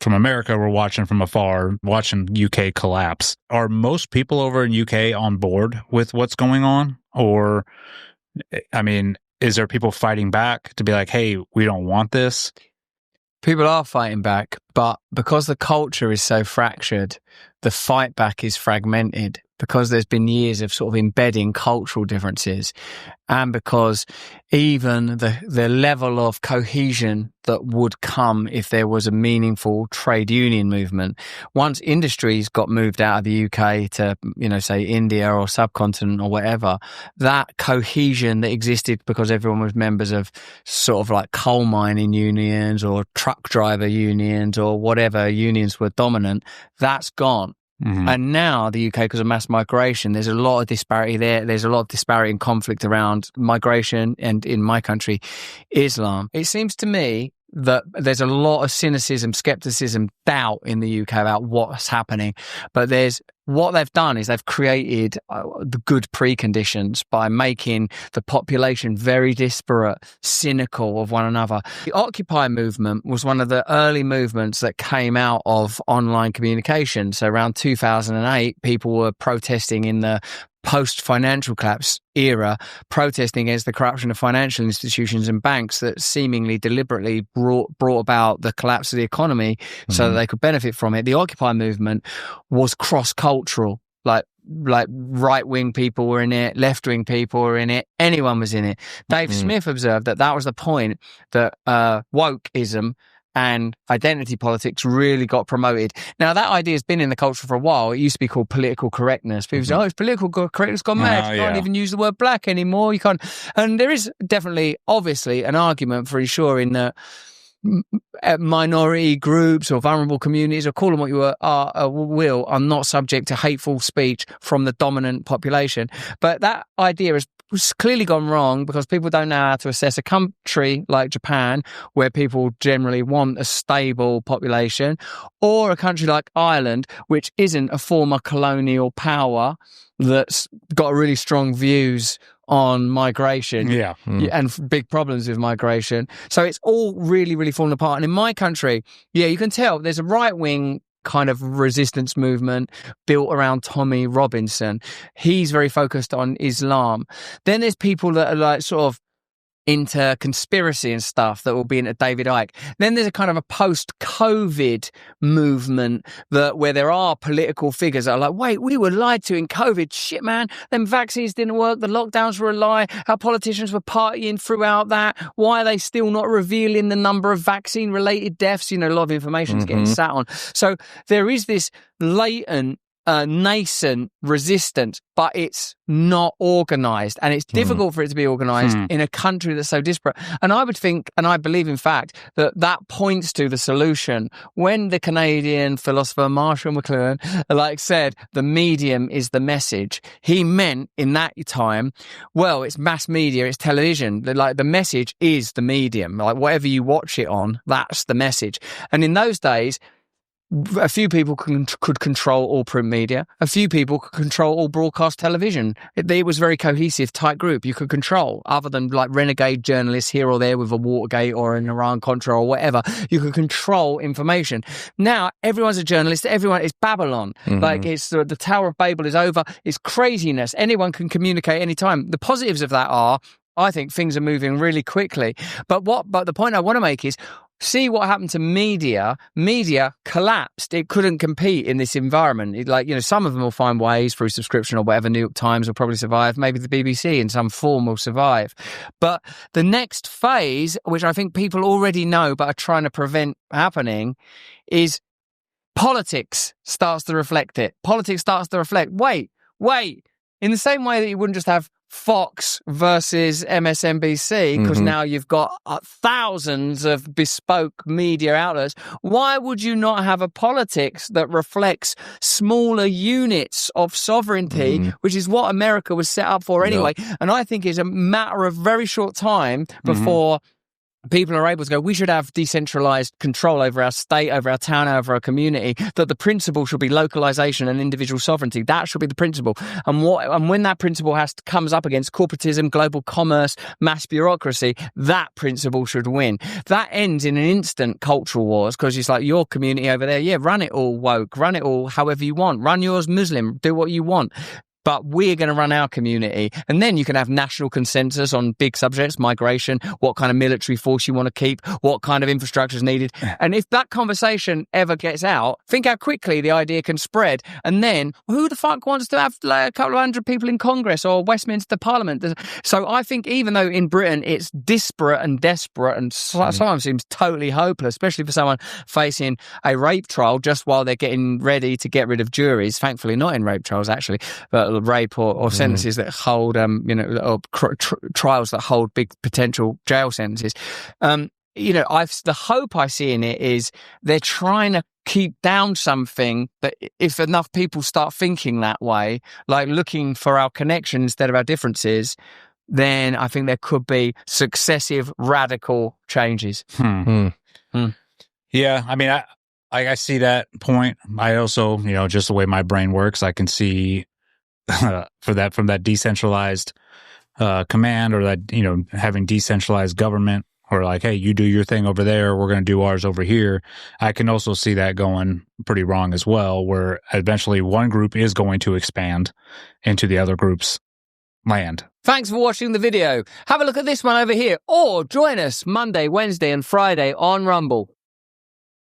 from America, we're watching from afar, watching UK collapse. Are most people over in UK on board with what's going on? Or, I mean, is there people fighting back to be like, hey, we don't want this? People are fighting back, but because the culture is so fractured, the fight back is fragmented, because there's been years of sort of embedding cultural differences, and because even the level of cohesion that would come if there was a meaningful trade union movement, once industries got moved out of the UK to, say India or subcontinent or whatever, that cohesion that existed because everyone was members of sort of like coal mining unions or truck driver unions or whatever unions were dominant, that's gone. Mm-hmm. And now the UK, because of mass migration, there's a lot of disparity there. There's a lot of disparity and conflict around migration and, in my country, Islam. It seems to me that there's a lot of cynicism, skepticism, doubt in the UK about what's happening. But what they've done is they've created the good preconditions by making the population very disparate, cynical of one another. The Occupy movement was one of the early movements that came out of online communication. So around 2008, people were protesting in the post-financial collapse era, protesting against the corruption of financial institutions and banks that seemingly deliberately brought about the collapse of the economy so that they could benefit from it. The Occupy movement was cross-cultural, like right-wing people were in it, left-wing people were in it, anyone was in it. Dave Smith observed that was the point that wokeism and identity politics really got promoted. Now, that idea has been in the culture for a while. It used to be called political correctness. People say, it's political correctness gone mad. You can't even use the word black anymore. You can't. And there is definitely, obviously, an argument for ensuring that minority groups or vulnerable communities, or call them what you are not subject to hateful speech from the dominant population. But that idea has clearly gone wrong because people don't know how to assess a country like Japan, where people generally want a stable population, or a country like Ireland, which isn't a former colonial power that's got really strong views on migration and big problems with migration. So it's all really, really falling apart. And in my country, you can tell there's a right-wing kind of resistance movement built around Tommy Robinson. He's very focused on Islam. Then there's people that are like sort of into conspiracy and stuff that will be into David Icke. Then there's a kind of a post-COVID movement where there are political figures that are like, wait, we were lied to in COVID. Shit, man. Them vaccines didn't work. The lockdowns were a lie. Our politicians were partying throughout that. Why are they still not revealing the number of vaccine-related deaths? A lot of information is getting sat on. So there is this latent nascent resistance, but it's not organised, and it's difficult for it to be organised in a country that's so disparate. And I would think, and I believe in fact, that points to the solution. When the Canadian philosopher Marshall McLuhan said the medium is the message, he meant in that time, well, it's mass media, it's television. The message is the medium. Whatever you watch it on, that's the message. And in those days, a few people could control all print media. A few people could control all broadcast television. It was a very cohesive, tight group you could control, other than renegade journalists here or there with a Watergate or an Iran-Contra or whatever. You could control information. Now, everyone's a journalist. Everyone is Babylon. It's the Tower of Babel is over. It's craziness. Anyone can communicate anytime. The positives of that are, I think things are moving really quickly. But the point I want to make is, see what happened to media. Media collapsed. It couldn't compete in this environment. Some of them will find ways through subscription or whatever. New York Times will probably survive. Maybe the BBC in some form will survive. But the next phase, which I think people already know but are trying to prevent happening, is politics starts to reflect it. Politics starts to reflect, wait. In the same way that you wouldn't just have Fox versus MSNBC, because now you've got thousands of bespoke media outlets. Why would you not have a politics that reflects smaller units of sovereignty, which is what America was set up for anyway? And I think it's a matter of very short time before people are able to go, we should have decentralized control over our state, over our town, over our community, that the principle should be localization and individual sovereignty. That should be the principle. And when that principle comes up against corporatism, global commerce, mass bureaucracy, that principle should win. That ends in an instant cultural wars, because it's like your community over there, yeah, run it all woke, run it all however you want, run yours Muslim, do what you want. But we're going to run our community. And then you can have national consensus on big subjects, migration, what kind of military force you want to keep, what kind of infrastructure is needed. And if that conversation ever gets out, think how quickly the idea can spread. And then who the fuck wants to have like a couple of hundred people in Congress or Westminster Parliament? So I think even though in Britain it's disparate and desperate and sometimes seems totally hopeless, especially for someone facing a rape trial just while they're getting ready to get rid of juries, thankfully not in rape trials actually, but rape or sentences that hold, or trials that hold big potential jail sentences. The hope I see in it is they're trying to keep down something that if enough people start thinking that way, like looking for our connection instead of our differences, then I think there could be successive radical changes. Yeah, I mean, I see that point. I also, just the way my brain works, I can see from that decentralized command, or that having decentralized government, or like, hey, you do your thing over there, we're going to do ours over here. I can also see that going pretty wrong as well, where eventually one group is going to expand into the other group's land. Thanks for watching the video. Have a look at this one over here, or join us Monday, Wednesday and Friday on Rumble.